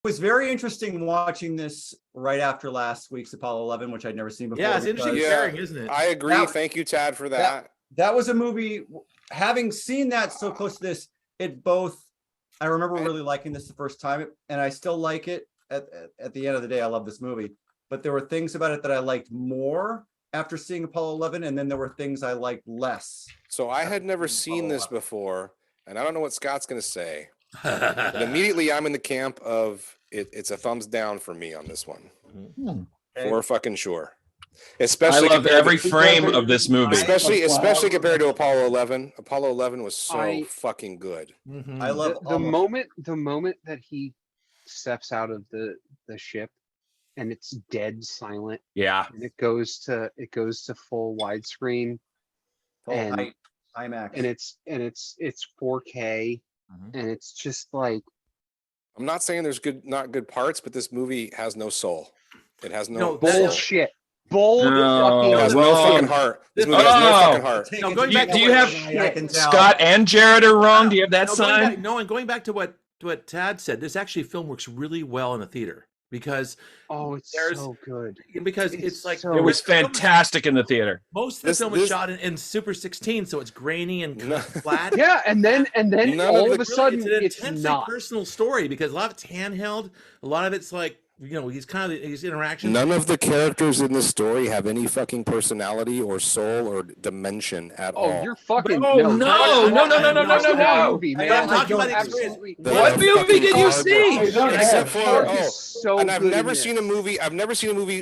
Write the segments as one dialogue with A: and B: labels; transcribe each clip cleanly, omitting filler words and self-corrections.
A: was very interesting watching this right after last week's Apollo 11, which I'd never seen before.
B: Yeah, it's interesting pairing, isn't it?
C: I agree. Thank you, Tad, for that.
A: That was a movie. Having seen that so close to this, I remember really liking this the first time, and I still like it. At the end of the day, I love this movie. But there were things about it that I liked more after seeing Apollo 11, and then there were things I liked less.
C: So I had never seen this before, and I don't know what Scott's going to say. But immediately I'm in the camp of it's a thumbs down for me on this one. For fucking sure. Especially
D: I love every frame of this movie.
C: Especially compared to Apollo 11. Apollo 11 was so fucking good.
A: I love
E: the moment that he steps out of the ship and it's dead silent.
D: Yeah.
E: And it goes to full widescreen. And
A: IMAX.
E: And it's 4K. And it's just like,
C: I'm not saying there's not good parts, but this movie has no soul. It has no
E: bullshit.
C: Fucking heart. This movie has no fucking heart.
B: No, going back
D: do you have Scott and Jared are wrong? Do you have that sign?
B: And going back to what Tad said, this actually film works really well in the theater because
E: it's so good.
B: Because it's like
D: it was fantastic in the theater.
B: Most of the film was shot in Super 16, so it's grainy and kind of flat.
E: Yeah, and then all of a sudden
B: it's an intensely personal story because a lot of it's handheld, a lot of it's like his interactions.
C: None of the characters in this story have any fucking personality or soul or dimension at all.
E: Oh, you're fucking
D: no.
E: Movie, man.
B: I'm talking about experience.
D: What movie did you see?
C: Except for and I've never seen a movie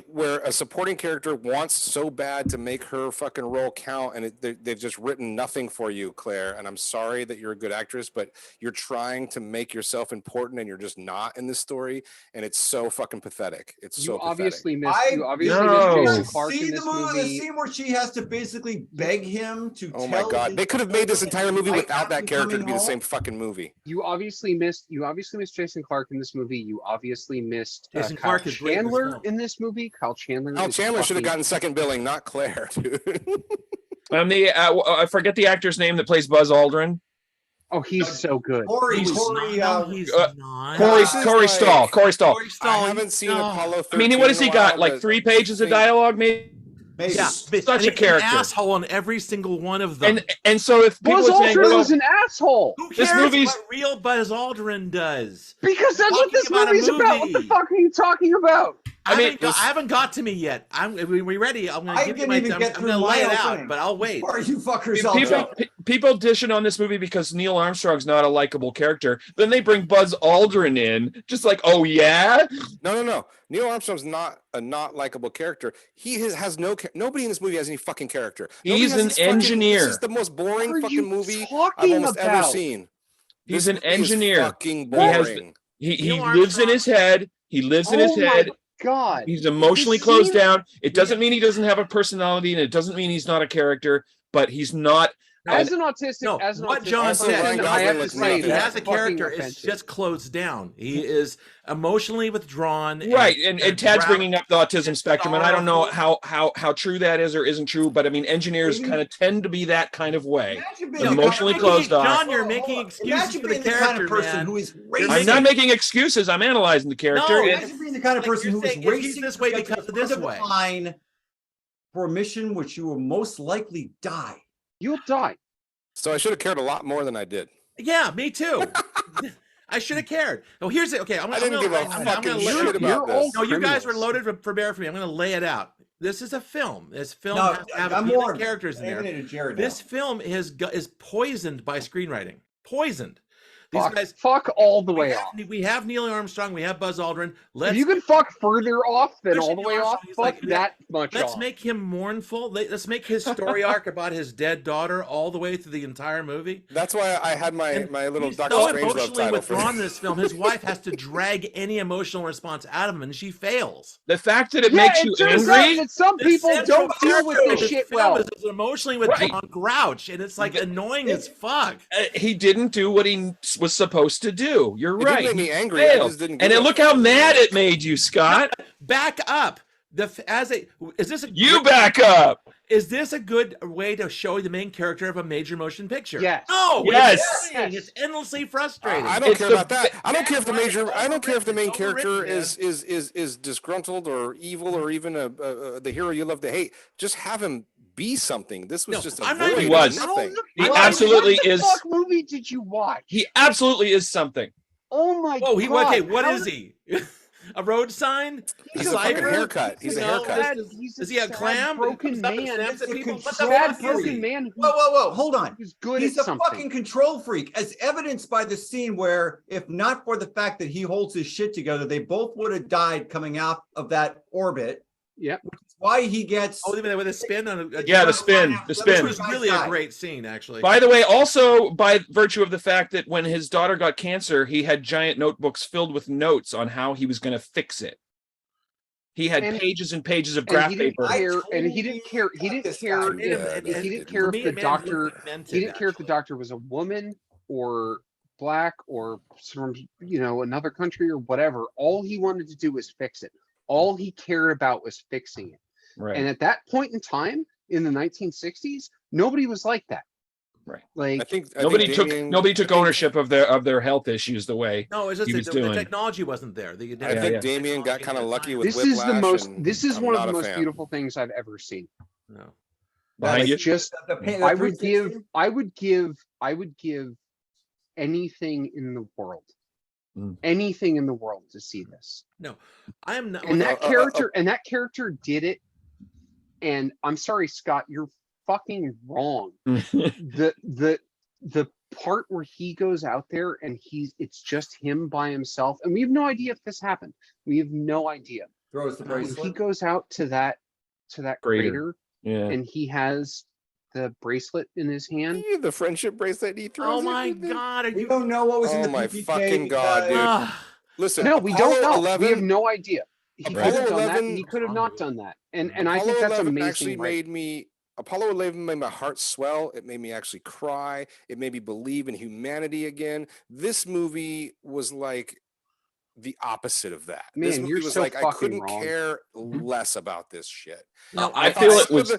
C: where a supporting character wants so bad to make her fucking role count, and they've just written nothing for you, Claire. And I'm sorry that you're a good actress, but you're trying to make yourself important, and you're just not in this story, and it's so fucking pathetic. It's so
E: obviously
C: pathetic.
E: missed Jason Clarke
A: see
E: in this
A: the
E: movie.
A: The scene where she has to basically beg him to.
C: Oh my god! They could have made this entire movie without that character to be the same fucking movie.
E: You obviously missed Jason Clarke in this movie. You obviously missed
B: Jason
E: Kyle
B: Clarke
E: Chandler in this movie. Kyle Chandler
C: should have gotten second billing, not Claire, dude.
D: I forget the actor's name that plays Buzz Aldrin.
E: Oh, he's so good.
D: Corey Stoll.
C: I haven't seen Apollo 13.
D: I mean, what has he got? Like 3 pages of dialogue, maybe?
B: Yeah,
D: such a character.
B: An asshole on every single one of them.
D: And so if people
E: Buzz
D: are saying,
E: Aldrin is an asshole.
B: Who cares what real Buzz Aldrin does?
E: Because that's what this movie's about. What the fuck are you talking about?
B: I haven't got to me yet. We ready? I'm going to give you my time. I'm going to lay it out, but I'll wait.
A: Are you fuckers?
D: People dishing on this movie because Neil Armstrong's not a likable character. Then they bring Buzz Aldrin in, just like, oh yeah.
C: No. Neil Armstrong's not a not likable character. He has nobody in this movie has any fucking character.
D: He's an engineer.
C: This is the most boring fucking movie I've almost ever seen.
D: He's an engineer.
C: Fucking boring.
D: He lives in his head. He lives in his head.
E: God.
D: He's emotionally closed down. It doesn't mean he doesn't have a personality, and it doesn't mean he's not a character, but he's not.
E: As an autistic,
B: what John said, I have to say, he has a character. It's just closed down. He is emotionally withdrawn.
D: Right, and Tad's bringing up the autism spectrum, and I don't know how true that is or isn't true, but I mean, engineers kind of tend to be that kind of way, emotionally closed off.
B: John, you're making excuses for the character, man.
D: I'm not making excuses. I'm analyzing the character.
A: No, imagine being the kind of person who is racing
B: this way because of this way.
A: For a mission which you will most likely die.
E: You'll die.
C: So I should have cared a lot more than I did.
B: Yeah, me too. I should have cared. Oh, here's it. Okay, I'm
C: gonna give a fucking shit about this.
B: No, you guys were loaded for bear for me. I'm going to lay it out. This is a film. This film has to have appealing characters in there. This film is poisoned by screenwriting. Poisoned. These guys
E: fuck all the way off.
B: We have Neil Armstrong. We have Buzz Aldrin.
E: If you can fuck further off than all the way off, fuck that much off.
B: Let's make him mournful. Let's make his story arc about his dead daughter all the way through the entire movie.
C: That's why I had my little Doctor Strangelove title.
B: Emotionally withdrawn in this film. His wife has to drag any emotional response out of him, and she fails.
D: The fact that it makes you angry.
E: That some people don't deal with this shit well.
B: It's an emotionally withdrawn grouch, and it's like annoying as fuck.
D: He didn't do what he was supposed to do. You're right.
C: It didn't make me angry. I just didn't.
D: And then look how mad it made you, Scott.
B: Back up. Back up. Is this a good way to show the main character of a major motion picture?
E: Yes.
B: No.
D: Yes.
B: It's endlessly frustrating.
C: I don't
D: It's
C: care
D: the
C: about that. I don't care if the major. I don't care if the main
B: It's
C: character
B: overwritten,
C: is disgruntled or evil or even the hero you love to hate. Just have him be something. This was just a
B: I'm not
C: void.
B: even-
D: He was.
C: Nothing.
D: He
E: What
D: absolutely
E: the
D: is.
E: fuck movie did you watch?
D: He absolutely is something.
E: Oh my
B: Whoa,
E: god.
B: okay, what
E: How
B: is he? A road sign?
C: He's
B: A
C: a fucking
B: cipher?
C: haircut. He's a
B: No,
C: haircut.
B: Is he a
E: sad,
B: clam?
E: broken
B: Comes up and
E: man.
B: snaps at
A: It's a
B: people? What the
A: control
E: Sad
B: fuck is
E: broken
B: he?
E: man who
A: Whoa, hold on.
E: who's good
A: He's
E: at
A: a
E: something.
A: fucking control freak, as evidenced by the scene where, if not for the fact that he holds his shit together, they both would have died coming out of that orbit.
E: Yep.
A: Which is why he gets.
B: Oh, even with a spin on a
D: Yeah, the spin. The
B: Which
D: spin.
B: was really a great scene, actually.
D: By the way, also by virtue of the fact that when his daughter got cancer, he had giant notebooks filled with notes on how he was going to fix it. He had
E: And-
D: pages and pages of
E: And
D: graph
E: he didn't
D: paper.
E: care. And he didn't care. He didn't
A: This
E: care.
A: guy,
E: If he didn't care if the doctor. He didn't care if the doctor was a woman or black or from another country or whatever. All he wanted to do was fix it. All he cared about was fixing it.
D: Right.
E: And at that point in time, in the 1960s, nobody was like that.
D: Right.
E: Like
C: I think
D: nobody
C: Damien-
D: took ownership of their health issues the way.
B: No, it's just
D: he was
B: the
D: doing.
B: technology wasn't there.
C: I think Damien got kind of lucky with
E: this is the
C: Whiplash,
E: most.
C: and
E: This is
C: I'm
E: one of
C: not
E: the
C: a
E: most
C: fan.
E: beautiful things I've ever seen.
B: No.
D: Behind
E: Like,
D: you?
E: just
A: The pain-
E: I
A: the
E: would
A: 360?
E: I would give anything in the world,
D: Mm.
E: anything in the world to see this.
B: I am not.
E: And that character did it. And I'm sorry, Scott, you're fucking wrong. The part where he goes out there and it's just him by himself, and we have no idea if this happened. We have no idea.
A: Throws the
E: When he
A: bracelet.
E: goes out to that crater
D: Yeah.
E: and he has the bracelet in his hand.
C: The friendship bracelet he throws.
B: Oh
C: it
B: my
C: with him.
B: God! Are
A: We
B: you?
A: don't know what was in
C: Oh
A: the
C: my
A: PPK
C: fucking God, dude.
B: Ah,
C: Listen,
E: No, we don't
C: Apollo
E: know.
C: 11,
E: We have no idea. He could
C: Apollo
E: have done that.
C: 11
E: He could have not done that. And I
C: Apollo
E: think that's
C: 11
E: amazing.
C: actually made me. Apollo 11 made my heart swell. It made me actually cry. It made me believe in humanity again. This movie was like the opposite of that. This
E: Man,
C: movie
E: you're
C: was
E: so
C: like I
E: fucking
C: couldn't
E: wrong.
C: care less about this shit.
B: no,
D: I
C: thought
D: feel
C: some
D: it
C: of
D: was.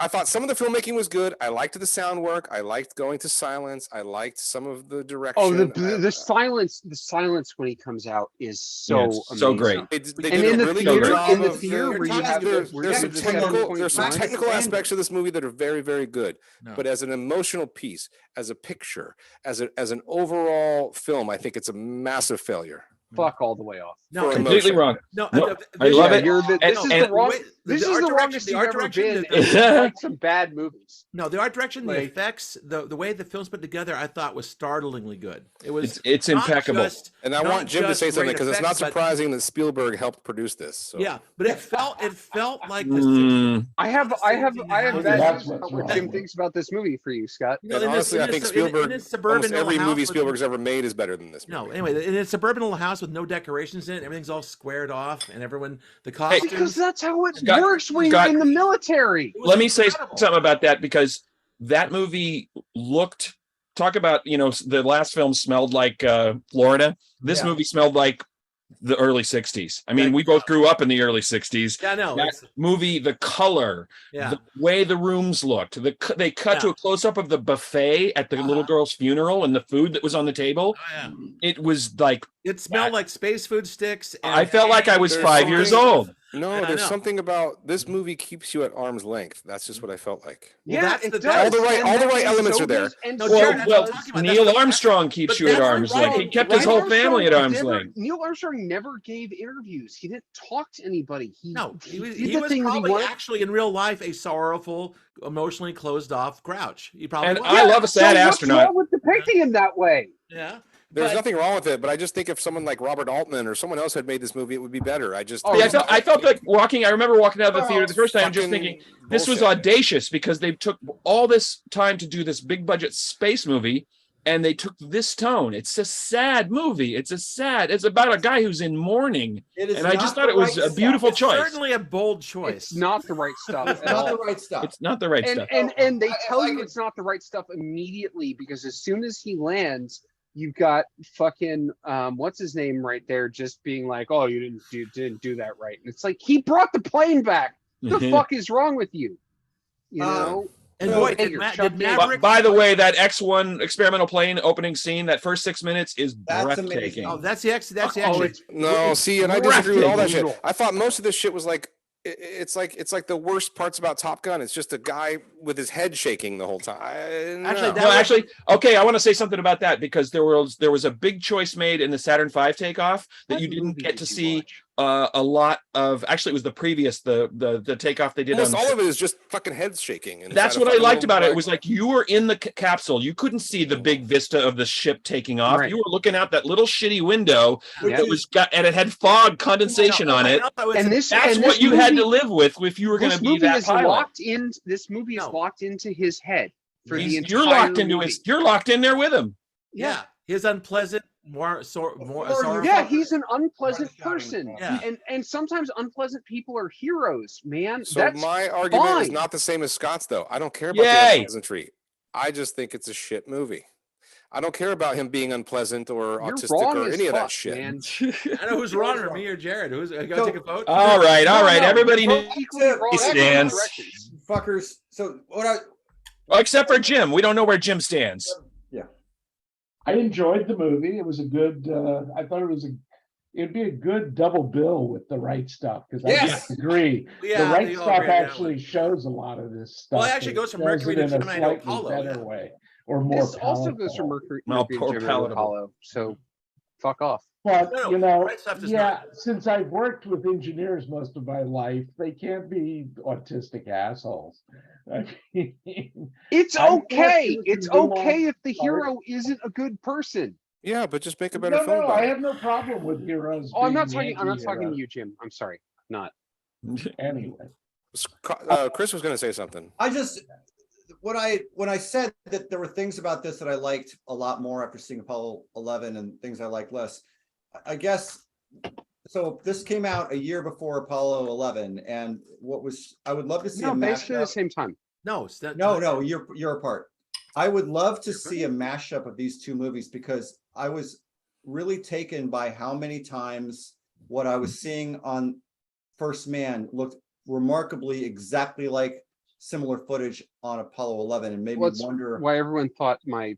C: I thought some of the filmmaking was good. I liked the sound work. I liked going to silence. I liked some of the direction.
E: Oh, the silence when he comes out is so
D: Yeah, it's so
E: amazing.
D: great.
C: They
E: And
C: did
E: in
C: a
E: the
C: really
E: theater,
C: good job
E: in the
C: of
E: theater where you have
C: there's
E: the,
C: some
E: the
C: technical there's some
E: 7.9.
C: technical aspects of this movie that are very, very good.
B: no.
C: But as an emotional piece, as a picture, as an overall film, I think it's a massive failure.
E: Fuck all the way off.
B: No,
C: for
D: Completely
C: emotion.
D: wrong.
B: no,
D: No, I love
E: Yeah,
D: it.
E: this is the wrong. This is
B: art
E: the
B: direction-
E: wrongest
B: the
E: you've
B: art
E: ever
B: direction,
E: been.
B: the-
E: And you like some bad movies.
B: No, the art direction, the
E: Like-
B: effects, the way the film's put together, I thought was startlingly good. It was.
D: It's
B: not
D: impeccable.
B: just-
C: And I
B: not
C: want Jim to
B: just
C: say something
B: great
C: because it's not
B: effects, but-
C: surprising that Spielberg helped produce this. So.
B: Yeah, but it felt like the.
D: Mm,
E: I have
B: Same thing
E: bad
B: happens.
E: news about what Jim thinks about this movie for you, Scott.
B: You know,
C: And
B: in
C: honestly, I
B: this-
C: think
B: in
C: Spielberg,
B: this suburban
C: almost
B: little
C: every
B: house
C: movie
B: with-
C: Spielberg's ever made is better than this.
B: No,
C: movie.
B: anyway, in a suburban little house with no decorations in it, everything's all squared off, and everyone the costumes.
E: Because that's how it
D: Scott-
E: works when
D: Scott-
E: you're in the military.
B: It was
D: Let me say
B: incredible.
D: something about that because that movie looked. Talk about the last film smelled like Florida. This
A: Yeah.
D: movie smelled like the early 60s. I mean,
B: Yeah.
D: we both grew up in the early 60s.
B: Yeah, no,
D: That
B: it's,
D: movie, the color,
B: yeah.
D: the way the rooms looked, they cut to
B: Yeah.
D: a close up of the buffet at the little girl's funeral and the food that was on the table.
B: Oh, yeah.
D: It was like
B: It smelled like space food sticks. And
D: I felt like I was
C: There's
D: 5 years
C: something-
D: old.
C: No,
B: I
C: there's
B: know.
C: something about this movie keeps you at arm's length. That's just what I felt like.
B: Well, that's
E: it
B: the-
E: does.
B: all
C: the right-
E: And
C: all the
E: that-
C: right
E: and
C: elements
E: so
C: are there.
E: does- and
B: No,
E: so
B: Jared, that's
D: Well,
B: what I'm talking about.
D: Neil
B: That's the-
D: Armstrong keeps
B: but
D: you at
B: that's the
D: arm's length. He
B: problem.
D: kept his whole family at arm's
E: never-
D: length.
E: Neil Armstrong never gave interviews. He didn't talk to anybody.
B: No, he was,
E: did
B: he
E: the
B: was
E: thing that he
B: probably
E: wanted.
B: actually in real life a sorrowful, emotionally closed off grouch. He probably
D: And
B: was.
D: I love a sad
E: so
D: astronaut.
E: What's wrong with depicting him that way?
B: Yeah.
C: There's
B: But-
C: nothing wrong with it, but I just think if someone like Robert Altman or someone else had made this movie, it would be better. I just
E: Oh,
D: Yeah, I felt like I remember walking out of the theater the first time just
C: fucking
D: thinking, this was
C: bullshit.
D: audacious because they took all this time to do this big budget space movie and they took this tone. It's a sad movie. It's about a guy who's in mourning.
A: It is
D: And I just
A: not
D: thought
A: the
D: it was
A: right
D: a beautiful
B: It's
D: choice.
B: certainly a bold choice.
E: It's not the right stuff.
A: It's
E: at
A: not the
E: all.
A: right stuff.
D: It's not the right
E: and,
D: stuff.
E: and they
A: I
E: tell you
A: get-
E: it's not the right stuff immediately because as soon as he lands, you've got fucking what's his name right there just being like, oh, you didn't do that right. And it's like he brought the plane back. The fuck is wrong with you? You know.
B: And
A: So,
B: boy,
E: hey,
B: did Maverick.
D: By the way, that X1 experimental plane opening scene, that first 6 minutes is
A: That's
D: breathtaking.
A: amazing.
B: Oh, that's the action.
C: No, see, and I disagree with all that shit.
E: brutal.
C: I thought most of this shit was like, it's like the worst parts about Top Gun. It's just a guy with his head shaking the whole time.
B: Actually,
D: okay, I want to say something about that because there was a big choice made in the Saturn V takeoff that you didn't get to see a lot of. Actually, it was the previous the takeoff they did.
C: Almost all of it is just fucking head shaking.
D: That's what I liked about it. It was like you were in the capsule. You couldn't see the big vista of the ship taking off.
E: Right.
D: You were looking out that little shitty window
E: Yep.
D: that was and it had fog condensation on it. That's what you had to live with if you were going to be that pilot.
E: This movie is locked into his head for the entire
D: You're locked into
E: movie.
D: You're locked in there with him.
B: Yeah, his unpleasant,
E: he's an unpleasant person.
B: Yeah.
E: And sometimes unpleasant people are heroes, man.
C: So
E: That's
C: my argument
E: fine.
C: is not the same as Scott's, though. I don't care about the unpleasantry. I just think it's a shit movie. I don't care about him being unpleasant or autistic or any of that shit.
E: Man.
B: I know who's wrong, or me or Jared. Who's gonna take a vote?
D: All right. Everybody
E: He
D: stands.
A: Fuckers. So
D: Well, except for Jim. We don't know where Jim stands.
F: I enjoyed the movie. It was a good. I thought it'd be a good double bill with The Right Stuff because I disagree.
B: Yeah,
F: The Right Stuff actually shows a lot of this stuff.
B: Well, it actually goes from Mercury to Gemini to Apollo.
F: Better way or more.
E: This also goes from Mercury
D: Well,
E: to
D: poor
E: Gemini to
D: palatable.
E: Apollo. So, fuck off.
F: But
B: No,
F: you know,
B: Right Stuff does not.
F: since I've worked with engineers most of my life, they can't be autistic assholes. I mean,
E: It's
F: I'm
E: okay.
F: fortunate
E: It's
F: to go
E: okay
F: on
E: if the hero isn't a good person.
C: Yeah, but just make a better
F: no,
C: film.
F: I have no problem with heroes.
E: Oh, I'm not
F: being
E: talking to
F: anti-heroes.
E: you, Jim. I'm sorry. Not.
F: Anyway.
C: Chris was going to say something.
A: when I said that there were things about this that I liked a lot more after seeing Apollo 11 and things I liked less, I guess. So this came out a year before Apollo 11, and I would love to see a
E: basically
A: mashup.
E: the same time.
B: No, it's not,
A: No, you're apart. I would love to see a mashup of these two movies because I was really taken by how many times what I was seeing on First Man looked remarkably exactly like similar footage on Apollo 11 and made me wonder
E: why everyone thought my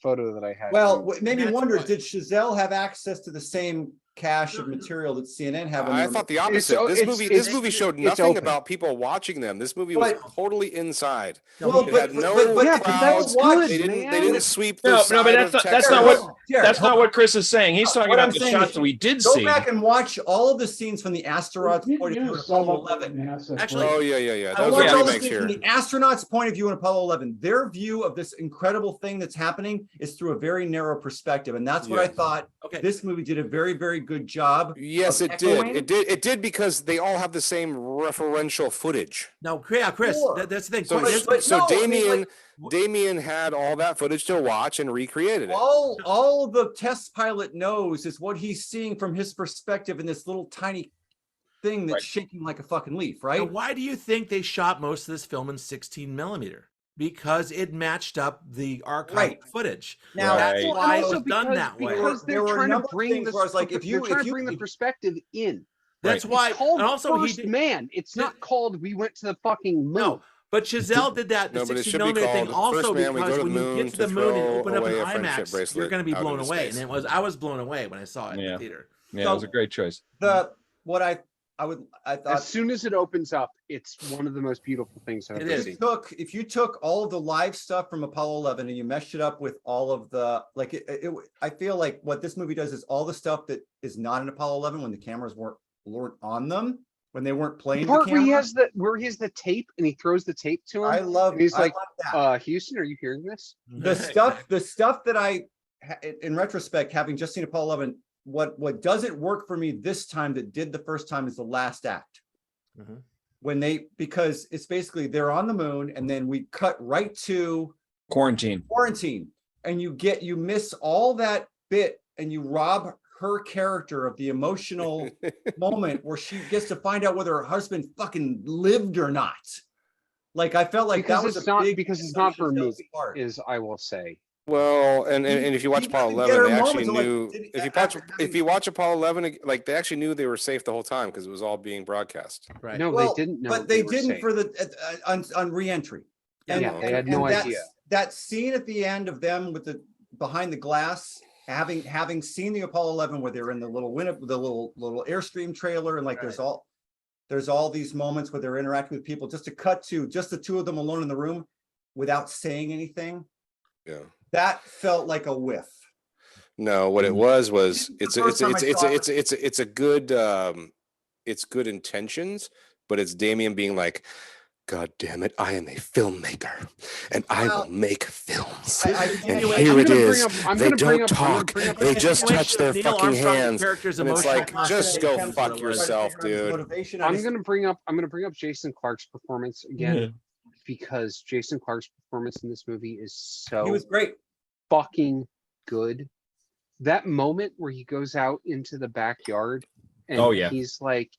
E: photo that I had.
A: Well, it made me wonder, did Chazelle have access to the same cache of material that CNN had?
C: I thought the opposite. This movie showed nothing about people watching them. This movie was totally inside.
A: Well,
C: it had no crowds. They didn't sweep the
D: No, but that's not what Chris is saying. He's talking about the shots that we did see.
A: Go back and watch all of the scenes from the astronauts' point of view in Apollo 11.
B: Actually,
C: oh yeah.
A: I watched all the scenes from the astronauts' point of view in Apollo 11. Their view of this incredible thing that's happening is through a very narrow perspective, and that's what I thought. This movie did a very, very good job.
C: Yes, it did. It did because they all have the same referential footage.
B: No, Chris, that's the thing.
C: So Damien had all that footage to watch and recreated it.
A: All the test pilot knows is what he's seeing from his perspective in this little tiny thing that's shaking like a fucking leaf, right?
B: Now, why do you think they shot most of this film in 16 millimeter? Because it matched up the archive footage.
A: Now
B: that's why it was done that way.
E: Because they're trying to bring the perspective in.
B: That's why.
E: It's called
B: and also,
E: First Man. It's not called We Went to the Fucking Moon.
B: No, but Chazelle did that. The 16 millimeter thing also because when you get to the moon and open up an IMAX, you're going to be blown away. And I was blown away when I saw it in the theater.
D: Yeah, it was a great choice.
A: I thought
E: as soon as it opens up, it's one of the most beautiful things I've ever seen.
A: If you took all of the live stuff from Apollo 11 and you meshed it up with all of the I feel like what this movie does is all the stuff that is not in Apollo 11 when the cameras weren't on them, when they weren't playing.
E: The part where he has the tape and he throws the tape to him.
A: I love.
E: He's like,
A: that.
E: Houston, are you hearing this?
A: The stuff that I, in retrospect, having just seen Apollo 11. What doesn't work for me this time that did the first time is the last act. Mm-hmm. Because it's basically they're on the moon and then we cut right to
D: quarantine
A: and you miss all that bit and you rob her character of the emotional moment where she gets to find out whether her husband fucking lived or not. Like I felt like
E: because
A: that was
E: it's not her movie, I will say.
C: Well, and if you watch Apollo 11, they actually knew. If you watch Apollo 11, like they actually knew they were safe the whole time because it was all being broadcast.
B: Right.
E: No, they didn't know.
A: But they didn't for the on re-entry.
E: Yeah, they had no idea.
A: That scene at the end of them with the behind the glass, having seen the Apollo 11 where they're in the little little Airstream trailer, and like there's all these moments where they're interacting with people, just to cut to just the two of them alone in the room without saying anything.
C: Yeah.
A: That felt like a whiff. No,
C: what it was it's a good it's good intentions, but it's Damien being like, God damn it, I am a filmmaker and I will make films. And here it is. They don't talk. They just touch their fucking hands. And it's like, just go fuck yourself, dude.
E: I'm gonna bring up Jason Clarke's performance again, because Jason Clarke's performance in this movie is
A: he was great.
E: Fucking good. That moment where he goes out into the backyard and he's like,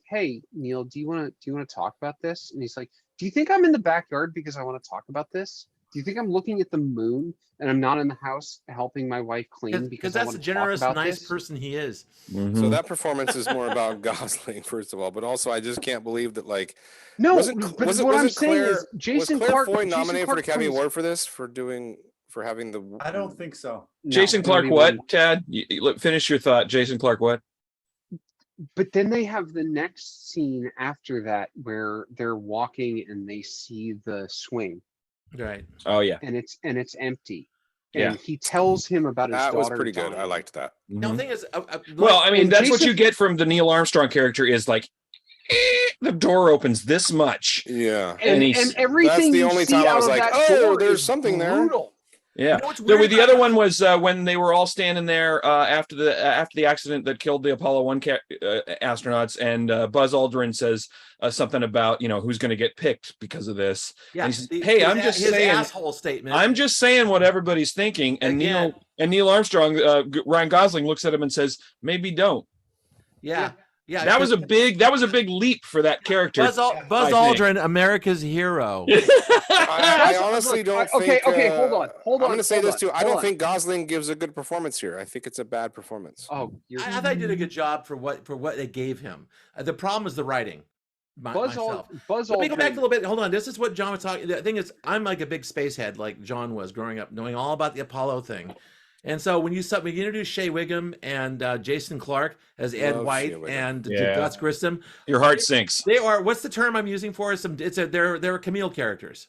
E: hey Neil, do you want to talk about this? And he's like, do you think I'm in the backyard because I want to talk about this? Do you think I'm looking at the moon and I'm not in the house helping my wife clean because
B: that's the generous, nice person he is?
C: So that performance is more about Gosling, first of all, but also I just can't believe that, like,
E: no,
C: what I'm saying is Jason Clarke nominated for the Academy Award for this, for having the.
A: I don't think so.
D: Jason Clarke, what? Tad, finish your thought. Jason Clarke, what?
E: But then they have the next scene after that where they're walking and they see the swing.
B: Right.
D: Oh yeah.
E: And it's empty. And he tells him about his daughter.
C: That was pretty good. I liked that.
B: No, the thing is,
D: well, I mean, that's what you get from the Neil Armstrong character is like, the door opens this much.
C: Yeah.
E: And everything. That's the only time I was like, oh, there's something
C: brutal.
E: There.
D: Yeah. The other one was when they were all standing there after the accident that killed the Apollo 1 astronauts, and Buzz Aldrin says something about, who's going to get picked because of this.
B: Yeah.
D: And he says, hey, I'm just saying,
B: asshole statement.
D: I'm just saying what everybody's thinking. And Neil Armstrong, Ryan Gosling looks at him and says, maybe don't.
B: Yeah. Yeah,
D: that was a big leap for that character.
B: Buzz Aldrin, America's hero.
C: I honestly don't think.
E: Okay, hold on.
C: I'm going to say this too. I don't think Gosling gives a good performance here. I think it's a bad performance.
B: Oh, I thought he did a good job for what they gave him. The problem is the writing.
E: Buzz
B: Let me go back a little bit. Hold on. This is what John was talking. The thing is, I'm like a big space head, like John was growing up, knowing all about the Apollo thing. And so when you introduce Shea Wiggum and Jason Clarke as Ed White and Gus Grissom,
D: your heart sinks.
B: They are, what's the term I'm using for? They're Camille characters.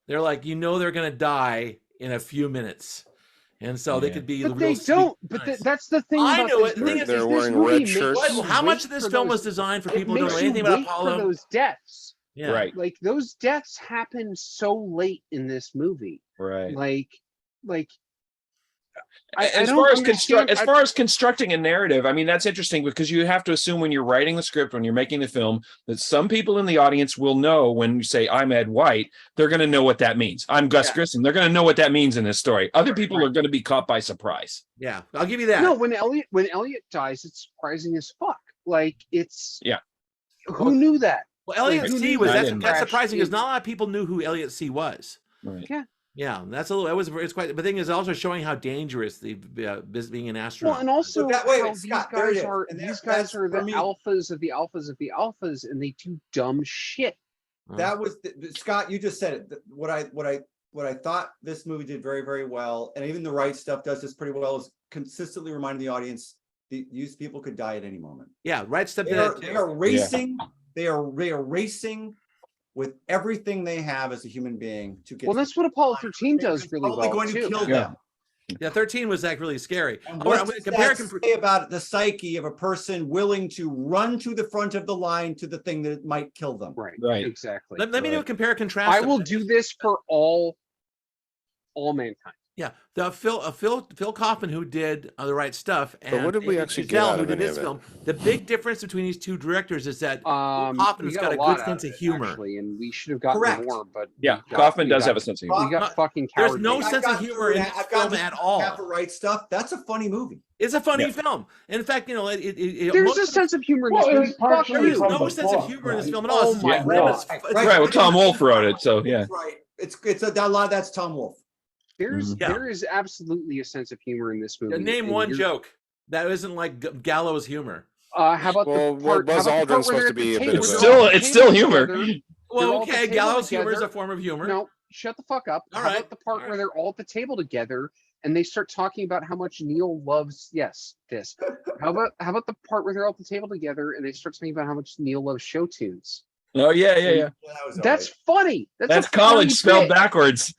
B: They're like, they're going to die in a few minutes. And so they could be.
E: But they don't. But that's the thing.
B: I know it.
C: They're wearing red shirts.
B: How much of this film was designed for people who don't know anything about Apollo?
E: For those deaths.
B: Yeah.
D: Right.
E: Like those deaths happen so late in this movie.
D: Right.
E: Like.
D: As far as constructing a narrative, I mean, that's interesting because you have to assume when you're writing the script, when you're making the film, that some people in the audience will know when you say I'm Ed White, they're going to know what that means. I'm Gus Grissom. They're going to know what that means in this story. Other people are going to be caught by surprise.
B: Yeah, I'll give you that.
E: No, when Elliot dies, it's surprising as fuck. Like it's who knew that?
B: Well, Elliot C. that's surprising because not a lot of people knew who Elliot C. was.
C: Right.
E: Yeah.
B: Yeah, it's quite. The thing is also showing how dangerous being an astronaut.
E: Well, and also these guys are the
A: me,
E: alphas of the alphas of the alphas, and they do dumb shit.
A: That was Scott. You just said it. What I thought this movie did very, very well, and even the right stuff does this pretty well, is consistently reminding the audience these people could die at any moment.
B: Yeah, right stuff.
A: They are racing. Yeah. They are racing with everything they have as a human being to get.
E: Well, that's what Apollo 13 does really well.
A: Going to kill them.
B: Yeah, 13 was like really scary.
A: What does that say about the psyche of a person willing to run to the front of the line to the thing that might kill them?
E: Right. Exactly.
B: Let me do a compare and contrast.
E: I will do this for all mankind.
B: Yeah, the Phil Kaufman, who did The Right Stuff, and
C: but what did we actually get out of
B: who did this film. The big difference between these two directors is that Kaufman's got a good sense of humor,
E: actually, and we should have gotten more. But
D: Kaufman does have a sense of humor.
E: We got fucking.
B: There's no sense of humor in this film at all.
A: The Right Stuff. That's a funny movie.
B: It's a funny film. In fact,
E: there's a sense of humor in this movie.
B: There's no sense of humor in this film at all.
E: Oh my God!
D: Right. Well, Tom Wolfe wrote it, so yeah.
A: Right. It's a lot of that's Tom Wolfe.
E: There is absolutely a sense of humor in this movie.
B: Name one joke that isn't like gallows humor.
E: How about the part?
C: Buzz
E: how about the part
C: Aldrin's
E: where they're
C: supposed to
E: at the
C: be a
E: table?
C: bit of
D: It's still humor.
B: Well, okay, gallows humor is a form of humor.
E: No, shut the fuck up. How about the part where they're all at the table together and they start talking about how much Neil loves this. How about the part where they're all at the table together and they start talking about how much Neil loves show tunes?
D: Oh yeah.
E: That's funny.
D: That's college spelled backwards.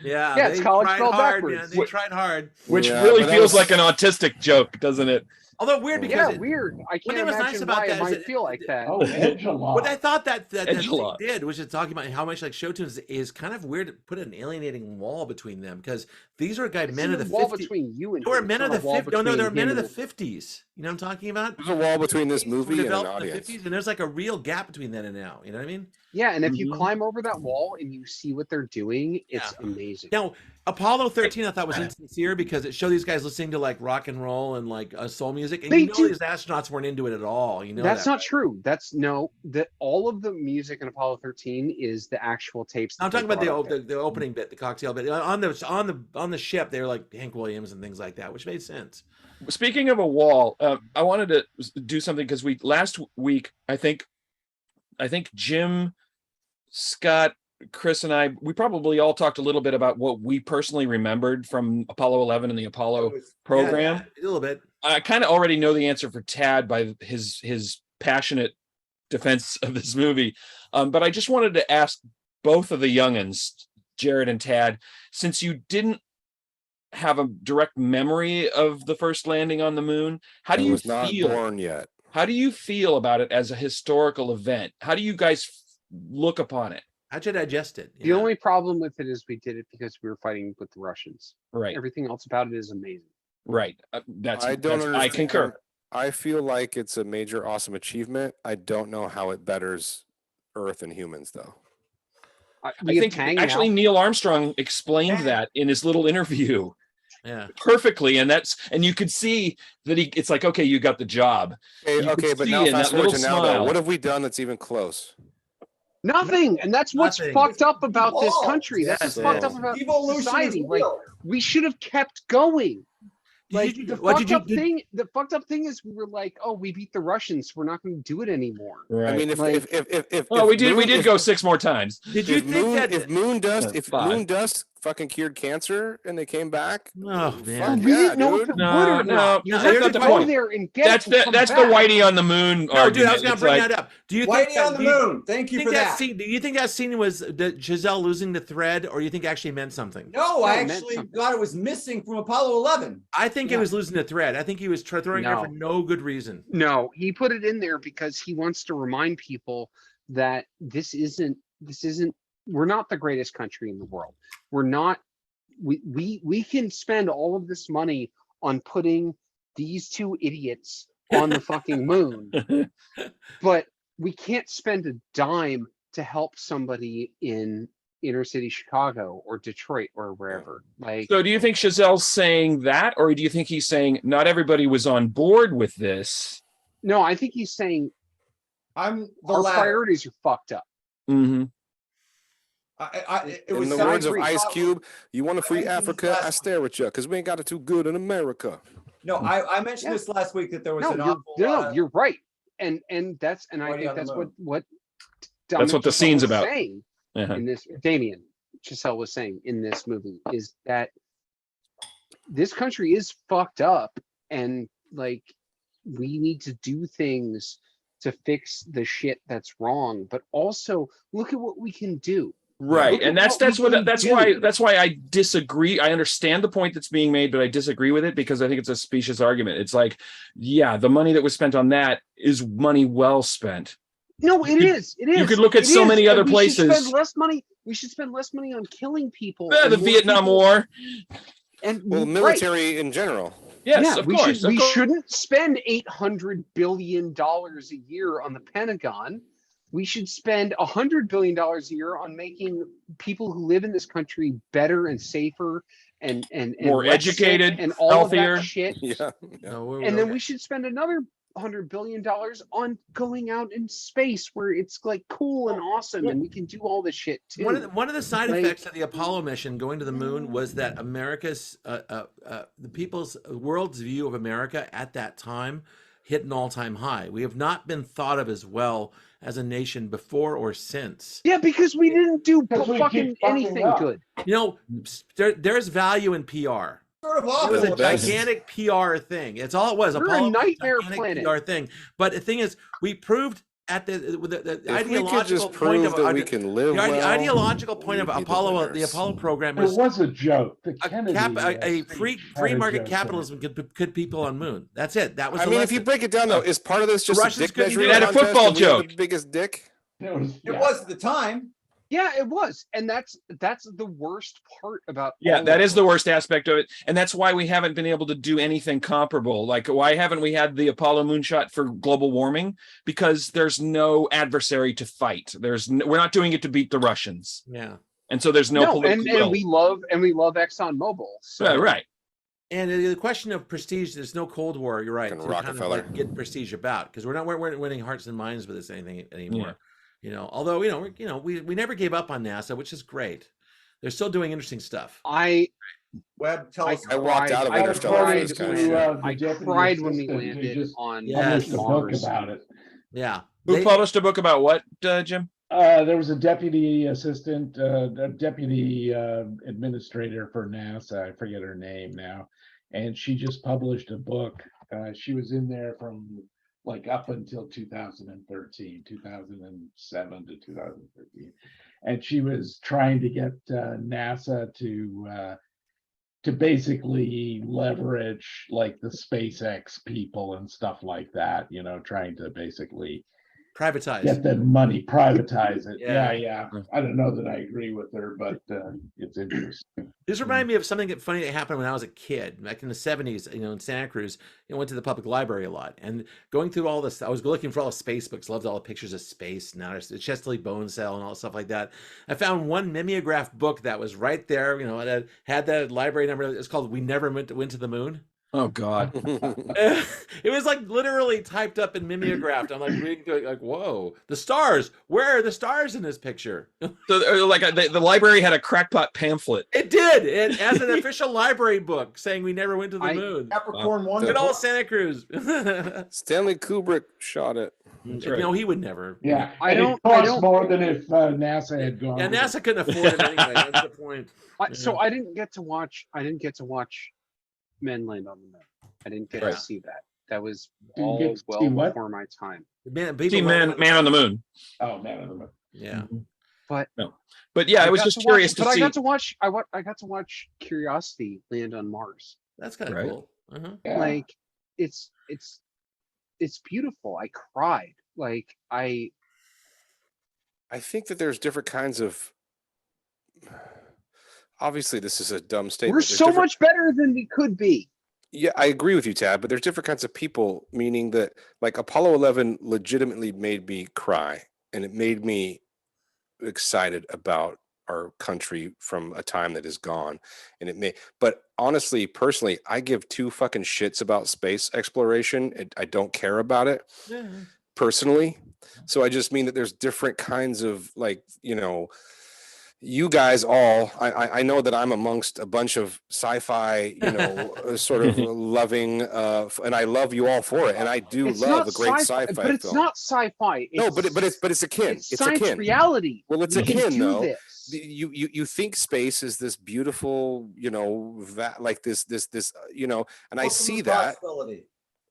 B: Yeah,
E: it's college spelled backwards.
B: Man. They tried hard.
D: Which really feels like an autistic joke, doesn't it?
B: Although weird because
E: weird. I can't imagine why it might feel like that.
F: Oh, Edgelord.
B: What I thought that thing did was just talking about how much like show tunes is kind of weird to put an alienating wall between them because these are men of the 50s.
E: Wall between you and
B: or men of the 50s. No, they're men of the 50s. You know what I'm talking about?
C: There's a wall between this movie and an audience.
B: The 50s, and there's like a real gap between then and now. You know what I mean?
E: Yeah, and if you climb over that wall and you see what they're doing, it's amazing.
B: Now, Apollo 13 I thought was insincere because it showed these guys listening to like rock and roll and like soul music, and these astronauts weren't into it at all. You know
E: that's not true. That all of the music in Apollo 13 is the actual tapes.
B: I'm talking about the opening bit, the cocktail bit on the ship. They were like Hank Williams and things like that, which made sense.
D: Speaking of a wall, I wanted to do something because last week I think Jim, Scott, Chris, and we probably all talked a little bit about what we personally remembered from Apollo 11 and the Apollo program.
B: Yeah, a little bit.
D: I kind of already know the answer for Tad by his passionate defense of this movie, but I just wanted to ask both of the youngins, Jared and Tad, since you didn't have a direct memory of the first landing on the moon, how do you feel?
C: I was not born yet.
D: How do you feel about it as a historical event? How do you guys look upon it?
B: How'd you digest it?
E: The only problem with it is we did it because we were fighting with the Russians.
D: Right.
E: Everything else about it is amazing.
D: Right. I concur.
C: I feel like it's a major, awesome achievement. I don't know how it betters Earth and humans, though.
D: I think actually Neil Armstrong explained that in his little interview.
B: Yeah,
D: perfectly, and you could see that it's like, okay, you got the job.
C: Okay, but now fast forward to now, though, what have we done that's even close?
E: Nothing, and that's what's fucked up about this country. That's what's fucked up about society. Like, we should have kept going. Like the fucked up thing is we were like, oh, we beat the Russians, we're not going to do it anymore.
C: Right. I mean, if
D: we did go 6 more times.
B: Did you think that
C: if moon dust fucking cured cancer and they came back?
B: Oh man,
E: we didn't know if it would or not. You have to go there and get
D: that's the Whitey on the moon.
B: No, dude, I was going to bring that up. Do you think
A: Whitey on the moon? Thank you for that.
B: Do you think that scene was Chazelle losing the thread, or do you think it actually meant something?
A: No, I actually thought it was missing from Apollo 11.
B: I think it was losing the thread. I think he was throwing it for no good reason.
E: No, he put it in there because he wants to remind people that this isn't. We're not the greatest country in the world. We're not. We can spend all of this money on putting these two idiots on the fucking moon, but we can't spend a dime to help somebody in inner city Chicago or Detroit or wherever. Like,
D: so do you think Chazelle's saying that, or do you think he's saying not everybody was on board with this?
E: No, I think he's saying
A: our
E: priorities are fucked up.
D: Mm-hmm.
C: In the words of Ice Cube, you want to free Africa? I stare at you because we ain't got it too good in America.
A: No, I mentioned this last week that there was
E: you're right, and I think that's what
D: that's what the scene's about.
E: Saying in this, Damien Chazelle was saying in this movie is that this country is fucked up, and like we need to do things to fix the shit that's wrong, but also look at what we can do.
D: Right, and that's why I disagree. I understand the point that's being made, but I disagree with it because I think it's a specious argument. It's like, yeah, the money that was spent on that is money well spent.
E: No, it is.
D: You could look at so many other places.
E: We should spend less money. We should spend less money on killing people.
D: The Vietnam War,
E: and
C: military in general.
D: Yes, of course.
E: We shouldn't spend $800 billion a year on the Pentagon. We should spend $100 billion a year on making people who live in this country better and safer and
D: more educated
E: and all
D: healthier.
E: of that shit.
C: Yeah.
E: And then we should spend another $100 billion on going out in space where it's like cool and awesome and we can do all this shit too.
B: One of the side
E: Like-
B: effects of the Apollo mission going to the moon was that America's the people's world's view of America at that time hit an all-time high. We have not been thought of as well as a nation before or since.
E: Yeah, because we didn't do
F: Because we
E: fucking
F: keep fucking
E: anything
F: up.
E: good.
B: You know, there's value in PR.
A: Sort of
B: It
A: awful.
B: was a
C: best.
B: gigantic PR thing. It's all it was.
E: We're a
B: Apollo was
E: nightmare
B: gigantic
E: planet.
B: PR thing. But the thing is, we proved at the
C: If we could
B: ideological
C: just
B: point
C: prove
B: of
C: that we can live
B: the
C: well,
B: ideological point of
C: we'd be the
B: Apollo, the
C: winners.
B: Apollo program
F: It
B: was
F: was a joke. The
B: a
F: Kennedy,
B: free
F: speech had a
B: market
F: joke in it.
B: capitalism could people on moon. That's it. That was.
C: I
B: the
C: mean, if you
B: lesson.
C: break it down though, is part of this just a
B: Russians
C: dick
B: couldn't do
C: measuring
B: it.
D: They had a
C: contest
D: football
C: and we have
D: joke.
C: the biggest dick?
A: It was at the time.
E: Yeah, it was. And that's the worst part about
D: Yeah,
E: all
D: that
E: of
D: is the
E: it.
D: worst aspect of it. And that's why we haven't been able to do anything comparable. Like, why haven't we had the Apollo moonshot for global warming? Because there's no adversary to fight. We're not doing it to beat the Russians.
B: Yeah.
D: And so there's no
E: No,
D: political
E: and
D: will.
E: we love ExxonMobil. So
D: Right, right.
B: And the question of prestige, there's no Cold War. You're right.
C: Fucking
B: To kind of
C: Rockefeller.
B: like get prestige about, because we're winning hearts and minds with this anything anymore.
D: Yeah.
B: You know, although we never gave up on NASA, which is great. They're still doing interesting stuff.
A: Web, tell us.
C: I walked out of
E: I
C: Interstellar for
E: cried
C: this kind of
E: when-
C: shit.
E: I
F: deputy
E: cried when we
F: assistant who
E: landed
F: just
E: on
B: Yes.
F: published a book
E: Mars.
F: about it.
B: Yeah.
D: Who
B: They-
D: published a book about what, Jim?
F: There was a deputy assistant, a deputy administrator for NASA. I forget her name now, and she just published a book. She was in there from like up until 2013, 2007 to 2013, and she was trying to get NASA to basically leverage like the SpaceX people and stuff like that. You know, trying to basically
B: Privatize.
F: get the money, privatize it.
B: Yeah.
F: Yeah. I don't know that I agree with her, but it's interesting.
B: This reminded me of something funny that happened when I was a kid, back in the 70s, in Santa Cruz. Went to the public library a lot. And going through all this, I was looking for all the space books, loved all the pictures of space, now the Chesley bone cell and all stuff like that. I found one mimeograph book that was right there, it had the library number. It's called We Never Went to the Moon.
D: Oh, God.
B: It was like literally typed up in mimeographed. I'm like reading through it, like, whoa, the stars. Where are the stars in this picture?
D: So, like, the library had a crackpot pamphlet.
B: It did. It as an official library book saying we never went to the moon.
A: Capricorn one.
B: Good old Santa Cruz.
C: Stanley Kubrick shot it.
D: right.
B: No, he would never.
F: Yeah.
E: I
F: and
E: don't-
F: it cost
E: I don't-
F: more than if NASA had gone.
B: Yeah,
F: with it.
B: NASA couldn't afford it anyway. That's the point.
E: So I didn't get to watch Men Land on the Moon. I didn't get
D: Right.
E: to see that. That was
F: Didn't
E: all
F: get to see
E: well
F: what?
E: before my time.
B: Man,
D: See,
B: people
D: man on the moon.
F: Oh man, I don't know.
B: Yeah.
E: But
D: But yeah, I was
E: got
D: just
E: to
D: curious
E: watch,
D: to
E: but
D: see.
E: I got to watch Curiosity land on Mars.
B: That's kind of
D: Right.
B: cool. Uh-huh.
F: Yeah.
E: Like it's beautiful. I cried. Like
C: I think that there's different kinds of. Obviously, this is a dumb statement.
E: we're
C: There's
E: so
C: different-
E: much better than we could be.
C: Yeah, I agree with you, Tad, but there's different kinds of people, meaning that like Apollo 11 legitimately made me cry and it made me excited about our country from a time that is gone. And but honestly, personally, I give two fucking shits about space exploration. I don't care about it
B: Yeah.
C: personally. So I just mean that there's different kinds of you guys all, I know that I'm amongst a bunch of sci-fi, sort of loving, and I love you all for it. And I do
E: It's
C: love
E: not
C: a great sci-fi
E: but it's
C: film.
E: not sci-fi.
C: No, but it's akin.
E: It's
C: It's
E: science
C: akin.
E: reality.
C: Well, it's
E: We can
C: akin
E: do
C: though.
E: this.
C: You think space is this beautiful, like this, and I see that.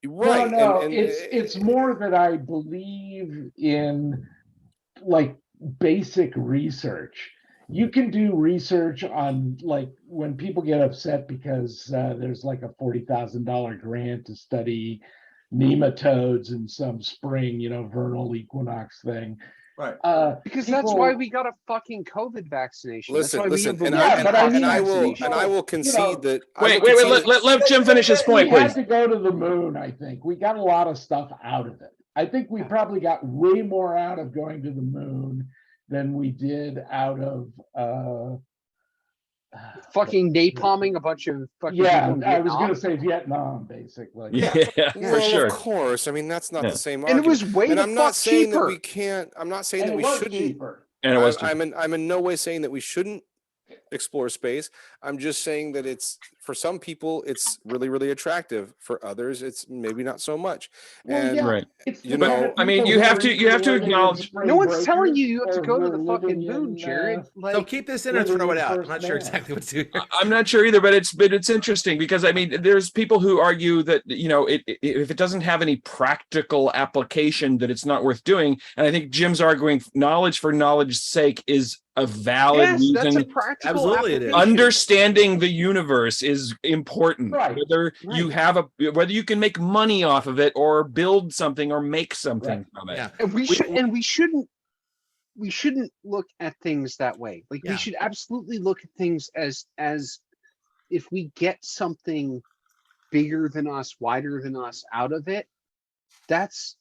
C: Right.
F: No,
C: and
F: it's more that I believe in like basic research. You can do research on like when people get upset because there's like a $40,000 grant to study nematodes in some spring, vernal equinox thing.
A: Right.
E: Because that's why we got a fucking COVID vaccination.
C: Listen,
E: that's why
C: listen,
E: we
C: and
E: have
C: I will concede that.
D: Wait, let Jim finish his point,
F: we had
D: please.
F: to go to the moon, I think. We got a lot of stuff out of it. I think we probably got way more out of going to the moon than we did out of
E: fucking napalming a bunch of fucking people
F: Yeah,
E: in
F: I was
E: Vietnam.
F: gonna say Vietnam, basically.
D: Yeah,
C: Well,
D: for sure.
C: of course. I mean, that's not
D: Yeah.
C: the same
E: And it
C: argument.
E: was way
C: And
E: the
C: I'm not
E: fuck
C: saying that
E: cheaper.
C: we can't. I'm not saying
F: And
C: that
F: it
C: we
F: was
C: shouldn't.
F: cheaper.
D: And it was
C: I'm in no way saying that we shouldn't explore space. I'm just saying that it's, for some people it's really, really attractive. For others, it's maybe not so much.
F: Well,
C: And
F: yeah,
D: Right.
F: it's
C: you
F: the
C: know,
F: kind of
D: I mean,
F: people
D: you
F: who
D: have
F: are
D: to- you have to
F: living in
D: acknowledge-
F: Spring
E: No one's telling
F: Breakers
E: you have to
F: or
E: go to
F: who
E: the
F: are
E: fucking
F: living
E: moon,
F: in,
E: Jared. Like,
B: So keep this in or
F: living
B: throw it
F: in
B: out. I'm
F: First
B: not sure
F: Man.
B: exactly what to do.
D: I'm not sure either, but it's interesting because I mean, there's people who argue that if it doesn't have any practical application, that it's not worth doing. And I think Jim's arguing knowledge for knowledge's sake is a valid
E: yes, that's a
D: reason.
E: practical
B: Absolutely it is.
E: application.
D: Understanding the universe is important.
F: Right,
D: Whether you
E: right.
D: whether you can make money off of it or build something or make something
F: Right.
D: from it.
B: Yeah.
E: And we shouldn't look at things that way. Like
B: Yeah.
E: we should absolutely look at things as if we get something bigger than us, wider than us out of it, that's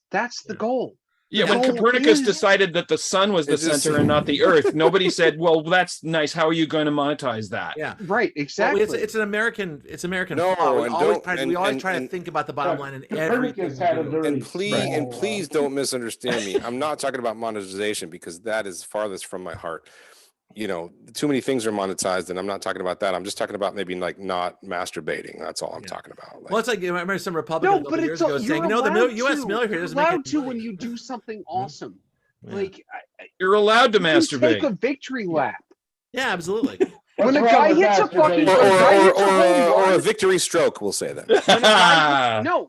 E: the goal.
D: Yeah,
E: The
D: when
E: goal
D: Copernicus
E: is-
D: decided that the sun was the
C: It just-
D: center and not the earth, nobody said, "Well, that's nice. How are you going to monetize that?"
B: Yeah.
E: Right,
B: Well,
E: exactly.
B: it's American
C: No,
B: flaw. We
C: and
B: always
C: don't-
B: try to,
C: and-
B: we always
C: and-
B: try to
C: and-
B: think about the bottom line in
F: Copernicus
B: everything.
F: had a
B: we do.
F: very
C: and
F: small,
C: please don't misunderstand me. I'm not talking about monetization because that is farthest from my heart. You know, too many things are monetized, and I'm not talking about that. I'm just talking about maybe like not masturbating. That's all I'm talking about. Like,
B: Well, it's like, I remember some Republican
E: No,
B: a
E: but
B: couple years
E: it's
B: ago
E: you're
B: saying, no, the
E: allowed
B: U.S.
E: to.
B: military
E: You're
B: doesn't make
E: allowed
B: any
E: to
B: money.
E: when you do something awesome.
B: Yeah.
E: Like
D: You're allowed to
E: you take
D: masturbate.
E: a victory lap.
B: Yeah, absolutely.
E: When a
F: What's
E: guy
F: wrong with
E: hits a fucking
F: masturbation?
C: or a victory stroke, we'll say that.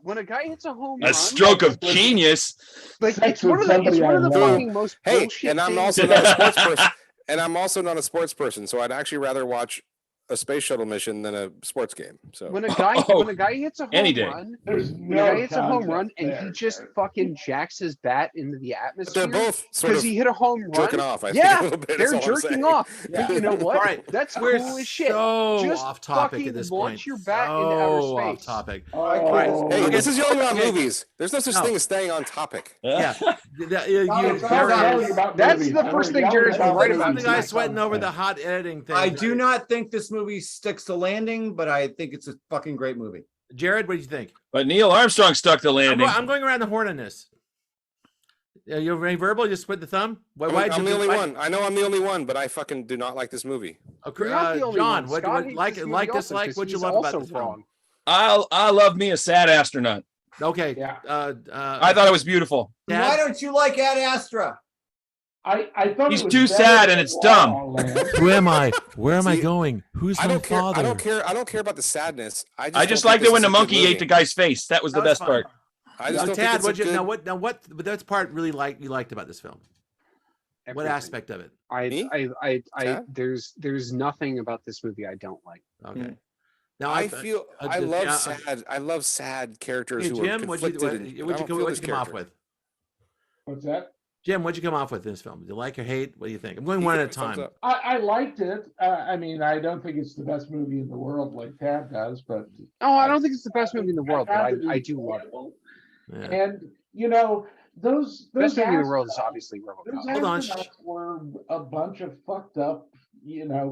E: when a guy hits a home
D: A
E: run,
D: stroke of genius.
E: like
F: Sex
E: it's one
F: with
E: of the
F: somebody I love.
E: fucking most
C: Hey,
E: bullshit
C: and I'm
E: things.
C: also not a sports person. And I'm also not a sports person, so I'd actually rather watch a space shuttle mission than a sports game. So
E: when a guy
D: Oh,
E: when a guy hits a
D: any
E: home
D: day.
E: run,
F: There's
E: when a guy
F: no
E: hits a home run
F: contest
E: and
F: there,
E: he just
F: Jared.
E: fucking jacks his bat into the
C: but
E: atmosphere
C: they're both sort
E: because
C: of
E: he hit a home run.
C: jerking off. I
E: Yeah,
C: think a little bit.
E: they're
C: is all I'm
E: jerking
C: saying.
E: off.
F: Yeah.
E: But you know what?
B: All right,
E: That's
B: we're
E: cool as shit.
B: so
E: Just
B: off topic
E: fucking
B: at this
E: launch
B: point.
E: your bat into outer
B: So off
E: space.
B: topic.
F: Oh,
C: Hey,
B: Okay.
C: this is yelling about
B: Okay.
C: movies. There's no such
B: No.
C: thing as staying on topic.
B: Yeah.
F: Alex, I'm
B: Jared
F: yelling
B: is-
F: about
E: That's
F: movies.
E: the
F: I
E: first
F: was
E: thing
F: yelling
E: Jared's been
F: about
E: right
B: I'm
E: about
F: movies.
B: the guy
E: tonight.
B: sweating over the hot editing thing.
A: I do not think this movie sticks to landing, but I think it's a fucking great movie.
B: Jared, what do you think?
D: But Neil Armstrong stuck the
B: I'm,
D: landing.
B: I'm going around the horn on this. You're very verbal. You just split the thumb.
C: I'm the only one. I know I'm the only one, but I fucking do not like this movie.
E: You're not the only
B: John,
E: one.
B: what
E: Scott
B: like
E: is
B: like
E: also,
B: dislike?
E: 'cause
B: What you
E: he's
B: love about
E: also
B: this film?
E: wrong.
D: I love me a sad astronaut.
B: Okay.
F: Yeah.
D: I thought it was beautiful.
B: Dad?
A: Why don't you like Ad Astra?
F: I thought
D: He's
F: it was
D: too
F: better
D: sad
F: than
D: and it's
F: La
D: dumb.
F: La Land.
B: Who am I? Where am I
C: See,
B: going? Who's
C: I
B: my
C: don't care.
B: father?
C: I don't care about the sadness.
D: I just
C: don't think
D: liked it
C: this
D: when
C: is
D: the
C: a good
D: monkey ate
C: movie.
D: the guy's face. That was the
B: That was
D: best
B: fun.
D: part.
C: I just
B: Now,
C: don't
B: Tad,
C: think it's
B: what
C: a
B: you
C: good.
B: what but that's part really you liked about this film? What
E: Everything.
B: aspect of it?
C: Me?
E: I
C: Tad?
E: there's nothing about this movie I don't like.
B: Okay. Now
C: I feel I love
B: yeah,
C: sad. I love sad characters
B: Hey,
C: who are
B: Jim, what'd
C: conflicted.
B: you
C: and I don't feel this
B: come off
C: character.
B: with?
F: What's that?
B: Jim, what'd you come off with in this film? Do you like or hate? What do you think? I'm going one at a
C: Thumbs
B: time.
C: up.
F: I liked it. I mean, I don't think it's the best movie in the world like Tad does, but
E: Oh, I don't think it's the best movie in the world, but
F: found it
E: I do love it.
F: enjoyable.
B: Yeah.
F: And you know, those
E: Best movie in the
F: astronauts-
E: world is obviously
F: those
E: RoboCop.
B: Hold on.
F: astronauts were a bunch of fucked up,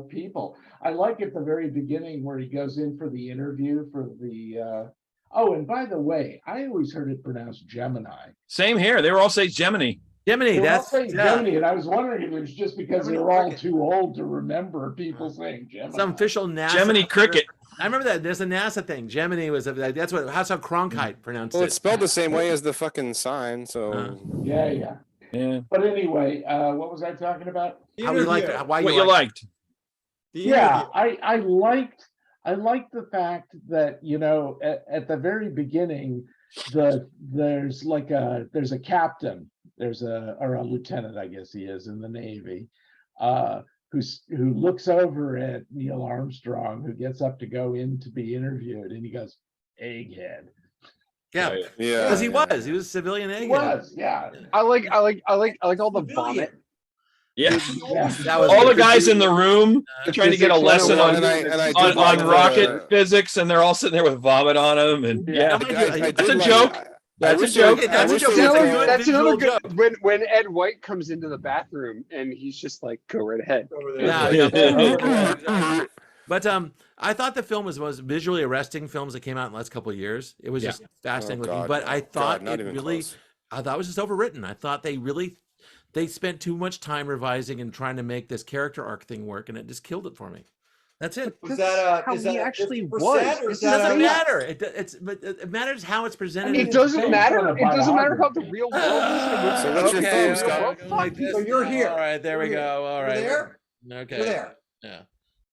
F: people. I like at the very beginning where he goes in for the interview for the. Oh, and by the way, I always heard it pronounced Gemini.
D: Same here. They were all saying Gemini.
B: Gemini,
F: They were all
B: that's
F: saying
B: yeah.
F: Gemini, and I was wondering if it was just because they were all too old to remember people saying Gemini.
B: Some official NASA.
D: Gemini cricket.
B: I remember that. There's a NASA thing. Gemini was that's how Cronkite pronounced
C: Well,
B: it.
C: it's spelled the same way as the fucking sign. So
F: Yeah.
D: Yeah.
F: But anyway, what was I talking about?
B: How you liked it? Why
D: What
B: you
D: you
B: liked?
D: liked?
F: Yeah, I liked the fact that at the very beginning there's a captain, or a lieutenant, I guess he is, in the Navy, who looks over at Neil Armstrong, who gets up to go in to be interviewed, and he goes, "Egghead."
B: Yeah,
C: yeah,
B: because he was a civilian egg.
F: He was, yeah.
E: I like all the vomit.
D: Yeah.
F: Yeah.
B: That was
D: All the
B: good.
D: guys in the room trying to get a
E: Physics
D: lesson
E: 101.
D: on
C: I did like
D: on
C: the-
D: rocket physics, and they're all sitting there with vomit on them. And
F: Yeah.
D: yeah,
C: did
D: that's a
C: like-
D: joke.
C: I
D: That's a
C: wish
D: joke.
C: they- I
B: That's a
C: wish
B: joke.
C: they
B: That's
C: would
B: a
C: do-
B: good
E: That's another
B: visual
E: good when Ed White comes into the bathroom and he's just like, "Go right ahead."
B: Yeah, yeah. But I thought the film was the most visually arresting films that came out in the last couple of years. It was just fascinating looking. But I thought it really, I thought it was just overwritten. I thought they spent too much time revising and trying to make this character arc thing work, and it just killed it for me. That's it.
A: Was that
E: how
A: is that
E: he
A: a
E: actually
A: 50%,
E: was.
A: or is
B: It doesn't
A: that
B: matter. It matters how it's presented.
E: It doesn't
F: based
E: matter.
F: on a
E: It doesn't matter how the
F: biography.
E: real world is in a movie.
C: So what's your
B: Okay,
C: thumb, Scott?
B: like this.
A: So you're here.
B: All right, there we
A: You're
B: go. All
A: You're
B: right.
A: there?
B: Okay.
A: You're there.
B: Yeah.